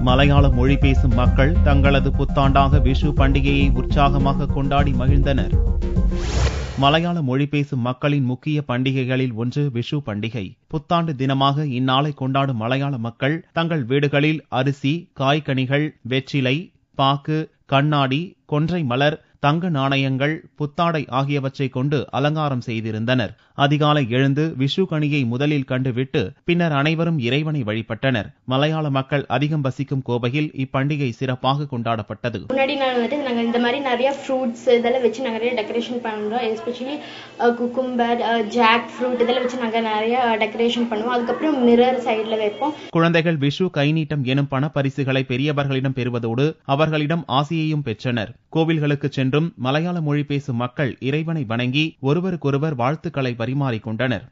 மலையாள மொழி பேசும் மக்கள் தங்களது புத்தாண்டாக விஷு பண்டிகையை உற்சாகமாக கொண்டாடி மகிழ்ந்தனர். மலையாள மொழி பேசும் மக்களின் முக்கிய பண்டிகைகளில் ஒன்று விஷு பண்டிகை. புத்தாண்டு தினமாக இந்நாளை கொண்டாடும் மலையாள மக்கள் தங்கள் வீடுகளில் அரிசி, காய்கனிகள், வெற்றிலை, பாக்கு, கண்ணாடி, கொன்றை மலர், தங்க நாணயங்கள், புத்தாடை ஆகியவற்றை கொண்டு அலங்காரம் செய்திருந்தனர். அதிகாலை எழுந்து விஷு கனியை முதலில் கண்டுவிட்டு பின்னர் அனைவரும் இறைவனை வழிபட்டனர். மலையாள மக்கள் அதிகம் வசிக்கும் கோவையில் இப்பண்டிகை சிறப்பாக கொண்டாடப்பட்டது. முன்னாடி நாள் வந்துட்டு நாங்கள் இந்த மாதிரி நிறைய ஃப்ரூட்ஸ் இதெல்லாம் வச்சு நாங்கள் நிறைய டெக்கரேஷன் பண்ணுறோம். எஸ்பெஷலி குக்கும்பர், ஜாக் ஃப்ரூட் இதெல்லாம் வச்சு நாங்கள் நிறைய டெக்கரேஷன் பண்ணுவோம். அதுக்கப்புறம் மிரர் சைடில் வைப்போம். குழந்தைகள் விஷு கைநீட்டம் எனும் பணப்பரிசுகளை பெரியவர்களிடம் பெறுவதோடு அவர்களிடம் ஆசையையும் பெற்றனர். கோவில்களுக்கு சென்றும் மலையாள மொழி பேசும் மக்கள் இறைவனை வணங்கி ஒருவருக்கொருவர் வாழ்த்துக்களை பரிமாறிக்கொண்டனர்.